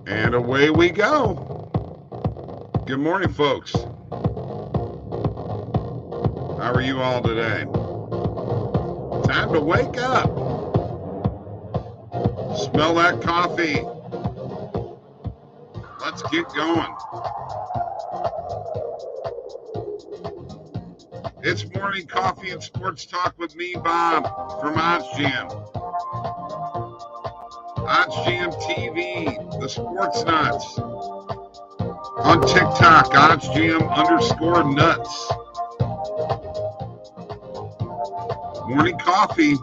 And away we go. Good morning, folks. How are you all today? Time to wake up. Smell that coffee. Let's get going. It's morning coffee and sports talk with me, Bob, from OddsJam. OddsJam TV, the sports nuts. On TikTok, OddsJam_nuts. Morning coffee.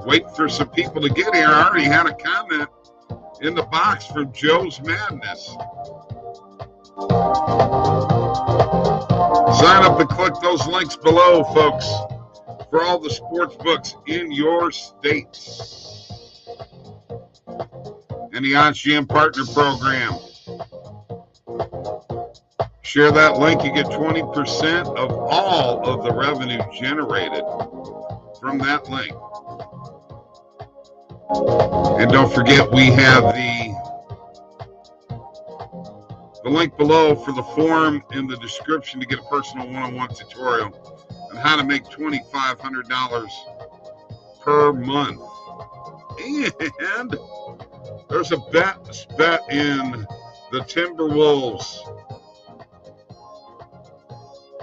Wait for some people to get here. I already had a comment in the box from Joe's Madness. Sign up and click those links below, folks, for all the sports books in your state. And the OddsJam Partner Program. Share that link, you get 20% of all of the revenue generated from that link. And don't forget, we have the link below for the form in the description to get a personal one-on-one tutorial on how to make $2,500 per month. And there's a bet in the Timberwolves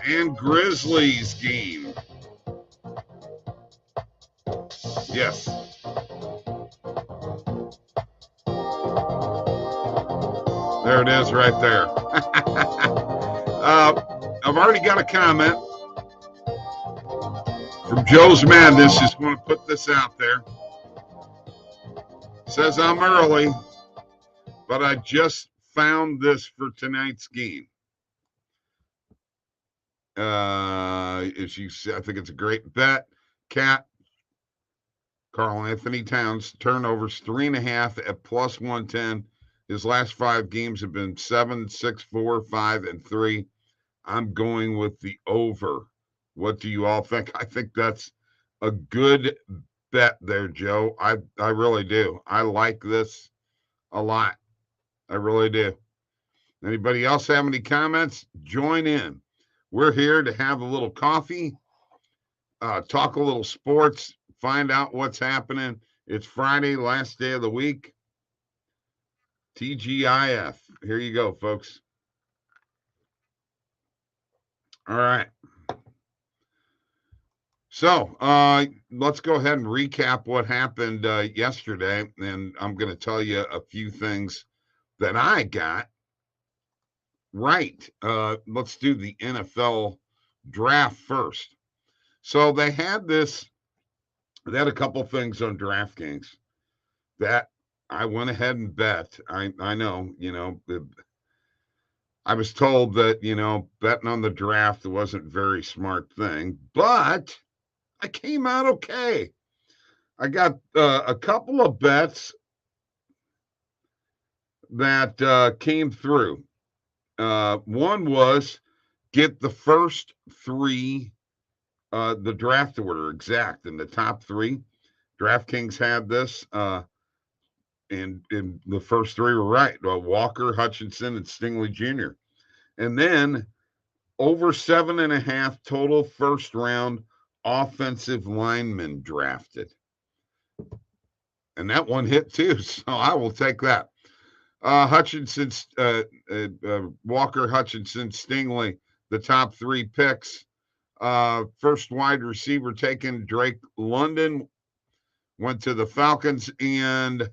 and Grizzlies game. Yes. There it is right there. I've already got a comment from Joe's Madness. Just want to put this out there. Says I'm early, but I just found this for tonight's game. As you see, I think it's a great bet. Cat, Karl Anthony Towns, turnovers 3.5 at plus 110. His last 5 games have been 7, 6, 4, 5, and 3. I'm going with the over. What do you all think? I think that's a good bet there, Joe. I really do. I like this a lot. I really do. Anybody else have any comments? Join in. We're here to have a little coffee, talk a little sports, find out what's happening. It's Friday, last day of the week. TGIF. Here you go, folks. All right. So let's go ahead and recap what happened yesterday. And I'm going to tell you a few things that I got right. Let's do the NFL draft first. So they had a couple things on DraftKings that I went ahead and bet. I know, I was told that, betting on the draft wasn't a very smart thing, but I came out okay. I got a couple of bets that came through. One was get the first 3, the draft order exact in the top 3. DraftKings had this. And the first 3 were right. Walker, Hutchinson, and Stingley Jr. And then over 7.5 total first round offensive linemen drafted. And that one hit too, so I will take that. Hutchinson, Walker, Hutchinson, Stingley, the top 3 picks. First wide receiver taken, Drake London, went to the Falcons, and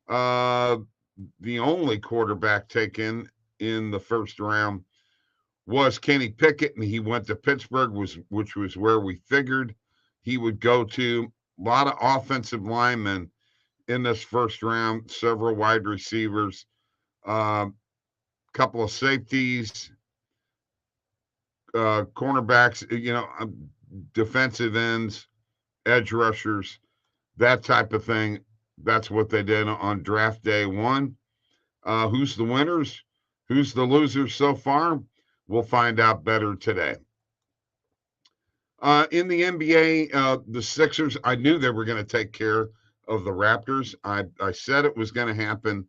the only quarterback taken in the first round was Kenny Pickett, and he went to Pittsburgh, which was where we figured he would go to. A lot of offensive linemen in this first round, several wide receivers, couple of safeties, cornerbacks, defensive ends, edge rushers, that type of thing. That's what they did on draft day 1. Who's the winners? Who's the losers so far? We'll find out better today. In the NBA, the Sixers, I knew they were going to take care of the Raptors. I said it was going to happen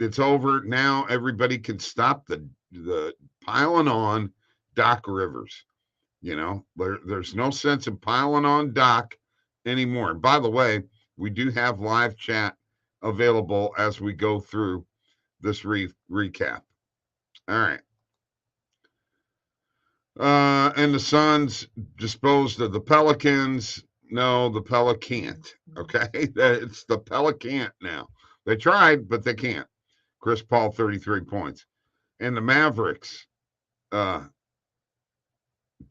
It's over. Now everybody can stop the piling on Doc Rivers. You know, there's no sense in piling on Doc anymore. And by the way, we do have live chat available as we go through this recap. All right. And the Suns disposed of the Pelicans. No, the Pelican't. Okay. It's the Pelican't now. They tried, but they can't. Chris Paul, 33 points. And the Mavericks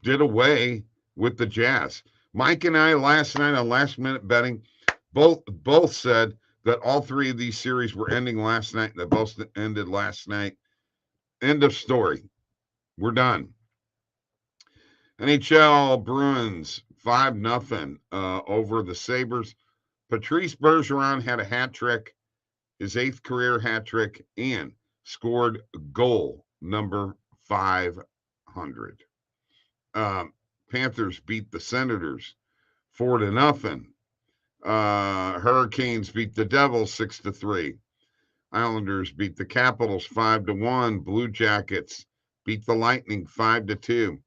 did away with the Jazz. Mike and I last night on Last Minute Betting both said that all three of these series were ending last night. They both ended last night. End of story. We're done. NHL Bruins 5-0 over the Sabres. Patrice Bergeron had a hat trick, his 8th career hat trick, and scored goal number 500. Panthers beat the Senators 4-0. Hurricanes beat the Devils 6-3. Islanders beat the Capitals 5-1. Blue Jackets beat the Lightning 5-2.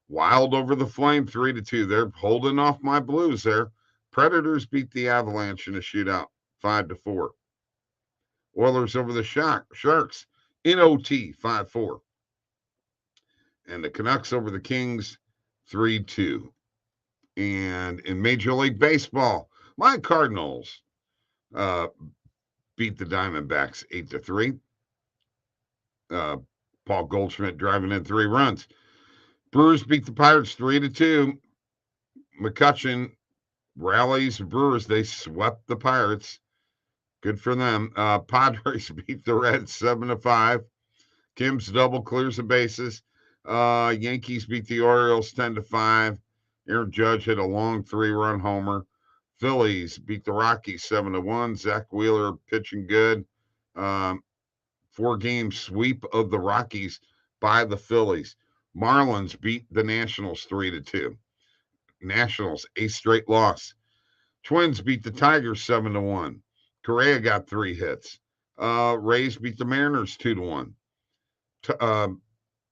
Wild over the Flame 3-2. They're holding off my Blues there. Predators beat the Avalanche in a shootout 5-4. Oilers over the Sharks in OT 5-4. And the Canucks over the Kings 3-2. And in Major League Baseball, my Cardinals beat the Diamondbacks 8-3. Paul Goldschmidt driving in 3 runs. Brewers beat the Pirates 3-2. McCutchen rallies the Brewers. They swept the Pirates. Good for them. Padres beat the Reds 7-5. Kim's double clears the bases. Yankees beat the Orioles 10-5. Aaron Judge hit a long 3-run homer. Phillies beat the Rockies 7-1. Zach Wheeler pitching good. 4-game sweep of the Rockies by the Phillies. Marlins beat the Nationals 3-2. Nationals, 8th straight loss. Twins beat the Tigers 7-1. Correa got 3 hits. Rays beat the Mariners 2-1.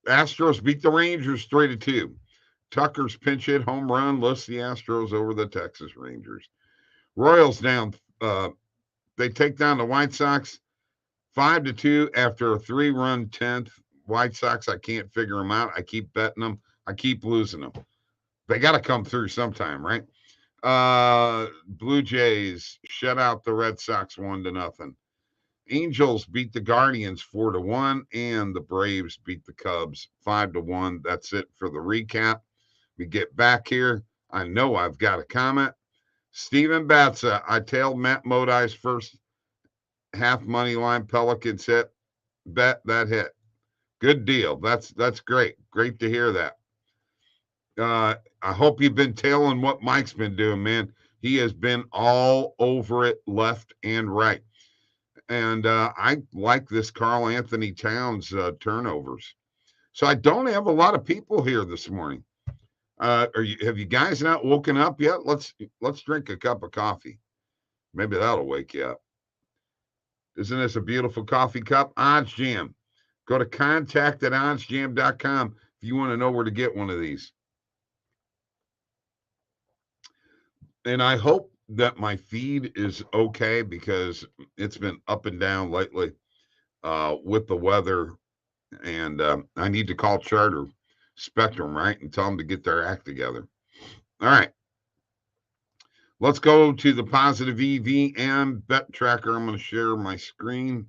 Astros beat the Rangers 3-2. Tucker's pinch hit home run lifts the Astros over the Texas Rangers. Royals down. They take down the White Sox 5-2 after a 3-run 10th. White Sox, I can't figure them out. I keep betting them. I keep losing them. They got to come through sometime, right? Blue Jays shut out the Red Sox 1-0. Angels beat the Guardians 4-1, and the Braves beat the Cubs 5-1. That's it for the recap. We get back here. I know I've got a comment. Steven Batza, I tailed Matt Modi's first half money line Pelicans hit. Bet that hit. Good deal. That's great. Great to hear that. I hope you've been tailing what Mike's been doing, man. He has been all over it left and right. And I like this Karl Anthony Towns turnovers. So I don't have a lot of people here this morning. Have you guys not woken up yet? Let's drink a cup of coffee. Maybe that'll wake you up. Isn't this a beautiful coffee cup? OddsJam. Go to contact@oddsjam.com if you want to know where to get one of these. And I hope that my feed is okay because it's been up and down lately with the weather. And I need to call Charter Spectrum, right, and tell them to get their act together. All right. Let's go to the Positive EV Bet Tracker. I'm going to share my screen.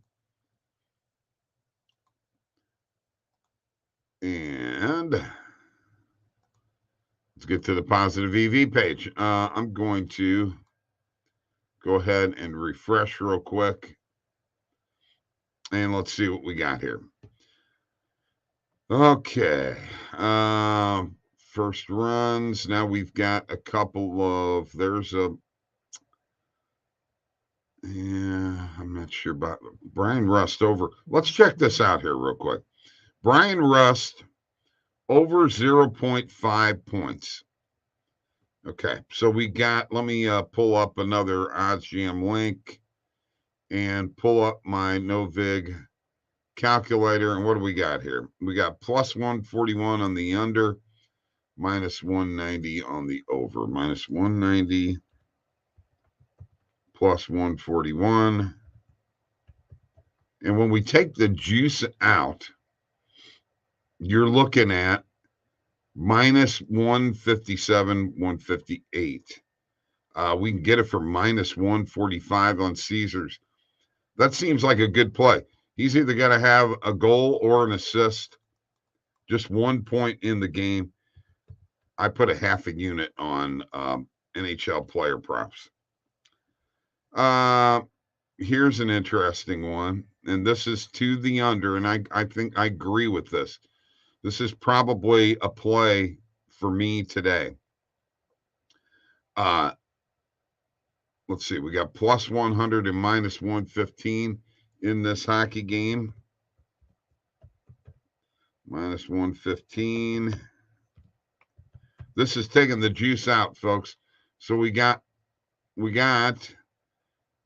And let's get to the Positive EV page. I'm going to go ahead and refresh real quick. And let's see what we got here. Okay. First runs. Now we've got a couple of, I'm not sure about Brian Rust over. Let's check this out here real quick. Brian Rust over 0.5 points. Okay, so we got, let me pull up another OddsJam link. and pull up my Novig calculator. And what do we got here? We got plus 141 on the under, minus 190 on the over. Minus 190, plus 141. And when we take the juice out, you're looking at minus 157, 158. We can get it for minus 145 on Caesars. That seems like a good play. He's either got to have a goal or an assist, just 1 point in the game. I put a half a unit on NHL player props. Here's an interesting one, and this is to the under, and I think I agree with this. This is probably a play for me today. Let's see, we got plus 100 and minus 115 in this hockey game. Minus 115. This is taking the juice out, folks. So we got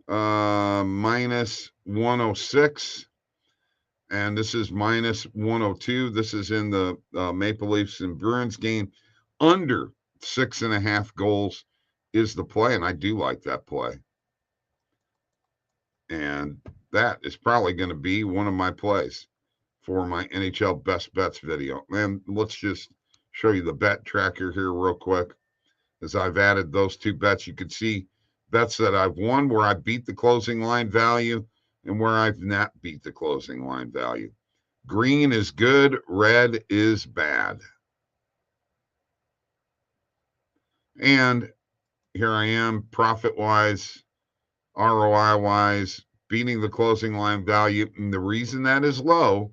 minus 106, and this is minus 102. This is in the Maple Leafs and Bruins game. Under 6.5 goals is the play, and I do like that play. And that is probably going to be one of my plays for my NHL Best Bets video. And let's just show you the bet tracker here real quick. As I've added those two bets, you can see bets that I've won where I beat the closing line value and where I've not beat the closing line value. Green is good, red is bad. And here I am, profit-wise, ROI-wise, beating the closing line value. And the reason that is low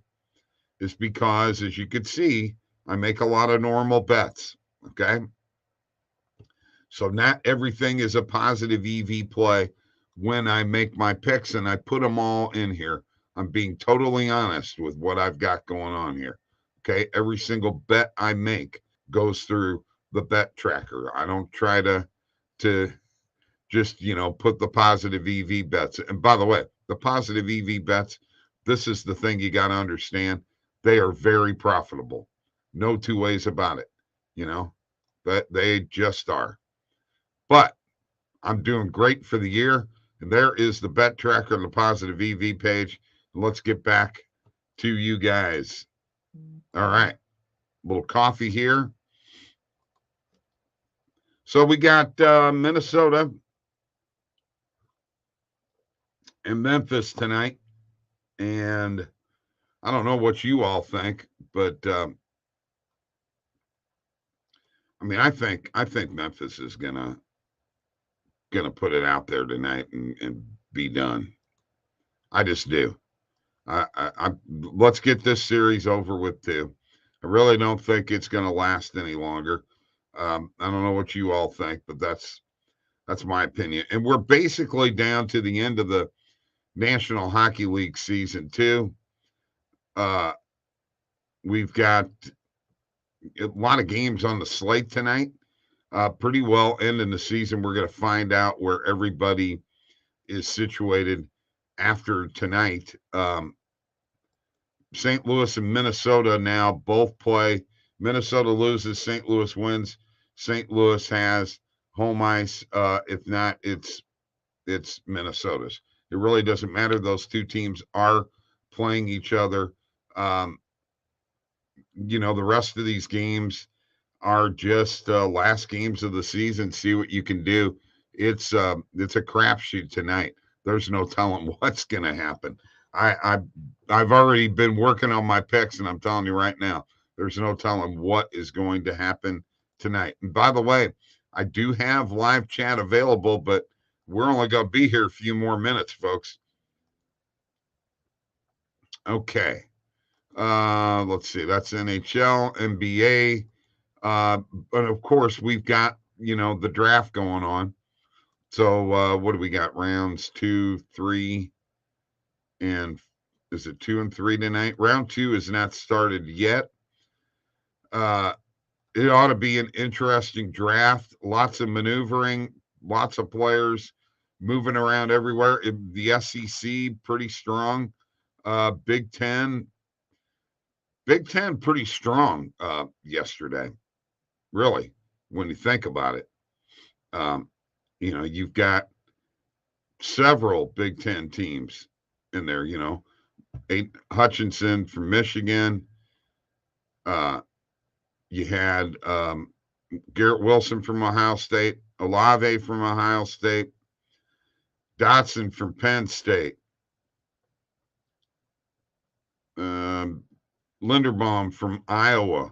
is because, as you can see, I make a lot of normal bets, okay? So not everything is a positive EV play when I make my picks, and I put them all in here. I'm being totally honest with what I've got going on here, okay? Every single bet I make goes through the bet tracker. I don't try to just, put the positive EV bets. And by the way, the positive EV bets, this is the thing you got to understand. They are very profitable. No two ways about it, but they just are. But I'm doing great for the year. And there is the bet tracker on the positive EV page. Let's get back to you guys. All right. A little coffee here. So we got Minnesota and Memphis tonight. And I don't know what you all think, but I think Memphis is gonna put it out there tonight and be done. I just do. Let's get this series over with too. I really don't think it's gonna last any longer. I don't know what you all think, but that's my opinion. And we're basically down to the end of the National Hockey League season 2. We've got a lot of games on the slate tonight. Pretty well ending the season. We're going to find out where everybody is situated after tonight. St. Louis and Minnesota now both play. Minnesota loses, St. Louis wins. St. Louis has home ice. If not, it's Minnesota's. It really doesn't matter. Those two teams are playing each other. The rest of these games are just last games of the season. See what you can do. It's a crapshoot tonight. There's no telling what's going to happen. I've already been working on my picks, and I'm telling you right now, there's no telling what is going to happen tonight. And by the way, I do have live chat available, but we're only going to be here a few more minutes, folks. Okay. Let's see. That's NHL, NBA. But of course, we've got, the draft going on. So what do we got? Rounds 2, 3, and is it 2 and 3 tonight? Round 2 is not started yet. It ought to be an interesting draft. Lots of maneuvering, lots of players, moving around everywhere. The SEC pretty strong. Big Ten pretty strong yesterday. Really, when you think about it, you've got several Big Ten teams in there. Hutchinson from Michigan. You had Garrett Wilson from Ohio State, Olave from Ohio State, Dotson from Penn State, Linderbaum from Iowa,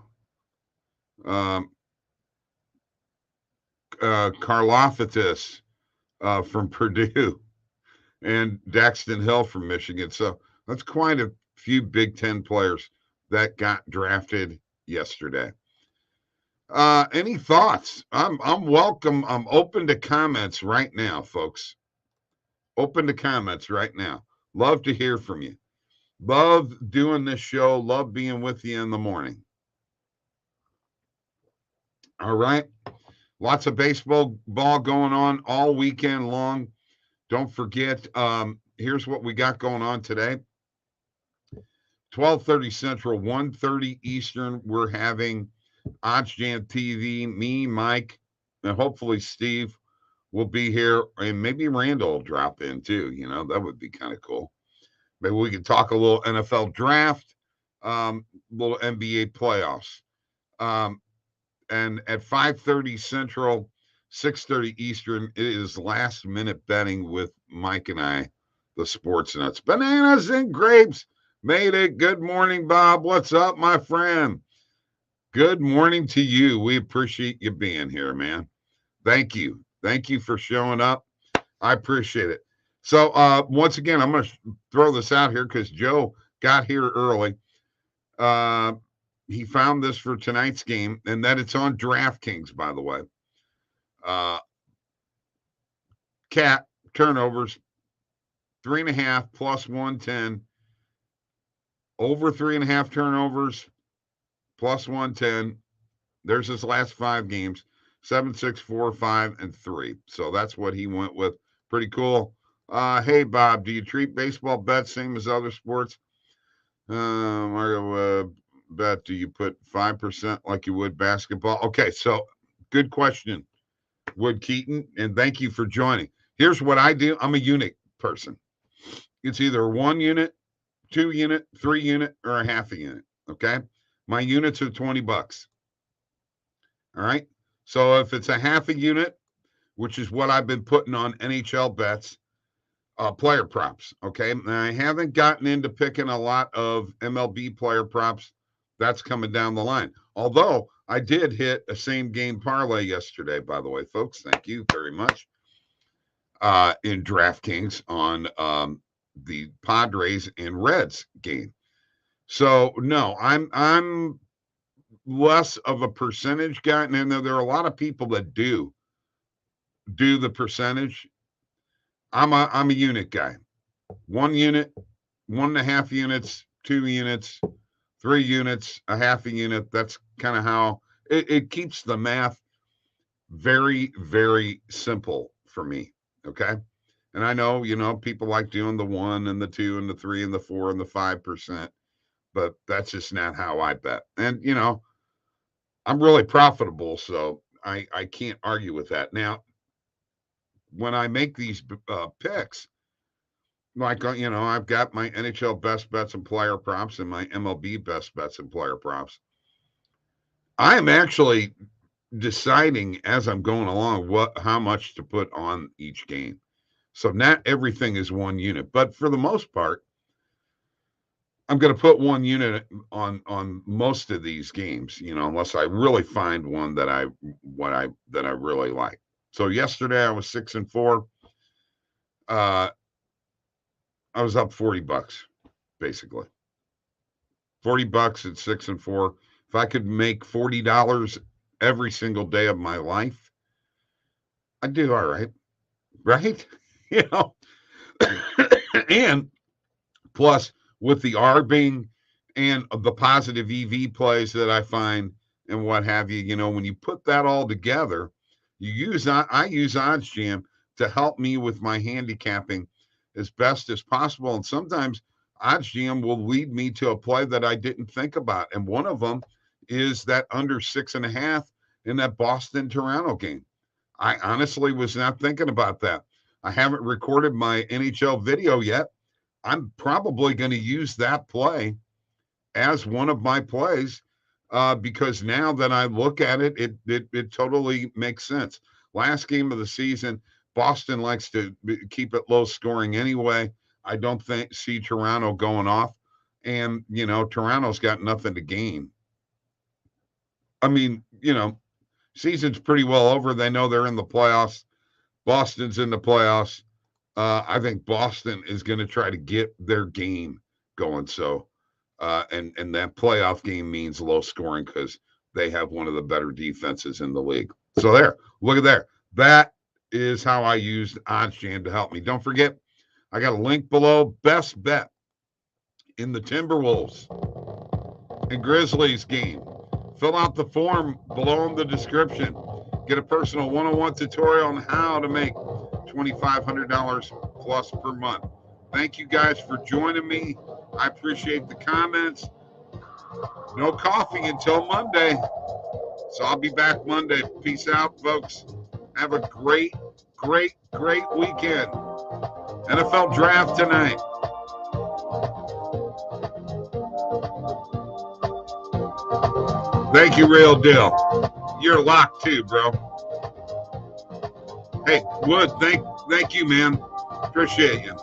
Karlaftis from Purdue, and Daxton Hill from Michigan. So that's quite a few Big Ten players that got drafted yesterday. Any thoughts? I'm welcome. I'm open to comments right now, folks. Open to comments right now. Love to hear from you. Love doing this show. Love being with you in the morning. All right. Lots of baseball going on all weekend long. Don't forget, here's what we got going on today. 12:30 Central, 1:30 Eastern. We're having OddsJam TV. Me, Mike, and hopefully Steve will be here, and maybe Randall will drop in too. That would be kind of cool. Maybe we could talk a little NFL draft, little NBA playoffs. And at 5:30 Central, 6:30 Eastern, it is last minute betting with Mike and I, the Sports Nuts. Bananas and grapes made it. Good morning, Bob. What's up, my friend? Good morning to you. We appreciate you being here, man. Thank you. Thank you for showing up. I appreciate it. So once again, I'm going to throw this out here because Joe got here early. He found this for tonight's game, and that it's on DraftKings, by the way. Cat turnovers, 3.5 plus 110. Over 3.5 turnovers, plus 110. There's his last 5 games, 7, 6, 4, 5, and 3. So that's what he went with. Pretty cool. Hey, Bob, do you treat baseball bets same as other sports? Mario, bet, do you put 5% like you would basketball? Okay, so good question, Wood Keaton, and thank you for joining. Here's what I do. I'm a unit person. It's either 1 unit, 2 unit, 3 unit, or a half a unit, okay? My units are $20. All right? So if it's a half a unit, which is what I've been putting on NHL bets, player props, okay? And I haven't gotten into picking a lot of MLB player props. That's coming down the line. Although I did hit a same game parlay yesterday, by the way, folks. Thank you very much. In DraftKings on the Padres and Reds game. So no, I'm less of a percentage guy. And there are a lot of people that do the percentage. I'm a unit guy. 1 unit, 1.5 units, 2 units, 3 units, a half a unit. That's kind of how it keeps the math very, very simple for me. Okay. And I know, people like doing the 1 and the 2 and the 3 and the 4 and the 5%, but that's just not how I bet. And, I'm really profitable, so I can't argue with that. Now, when I make these picks, like, I've got my NHL best bets and player props and my MLB best bets and player props. I am actually deciding as I'm going along how much to put on each game. So not everything is 1 unit, but for the most part, I'm going to put 1 unit on most of these games, unless I really find one that I really like. So yesterday I was 6-4. I was up $40, basically. $40 at 6-4. If I could make $40 every single day of my life, I'd do all right. Right? And plus with the ARBing and the positive EV plays that I find and what have you, when you put that all together, I use OddsJam to help me with my handicapping as best as possible. And sometimes OddsJam will lead me to a play that I didn't think about. And one of them is that under 6.5 in that Boston-Toronto game. I honestly was not thinking about that. I haven't recorded my NHL video yet. I'm probably going to use that play as one of my plays because now that I look at it, it totally makes sense. Last game of the season, Boston likes to keep it low scoring anyway. I don't see Toronto going off. And, you know, Toronto's got nothing to gain. I mean, you know, season's pretty well over. They know they're in the playoffs. Boston's in the playoffs. I think Boston is going to try to get their game going. So, and that playoff game means low scoring because they have one of the better defenses in the league. So there, look at there. That is how I used OddsJam to help me. Don't forget, I got a link below. Best bet in the Timberwolves and Grizzlies game. Fill out the form below in the description. Get a personal one-on-one tutorial on how to make $2,500 plus per month. Thank you guys for joining me. I appreciate the comments. No coffee until Monday. So I'll be back Monday. Peace out, folks. Have a great, great, great weekend. NFL draft tonight. Thank you, Real Deal. You're locked too, bro. Hey, Wood, thank you, man. Appreciate you.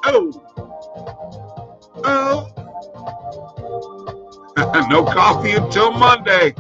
Oh. No coffee until Monday.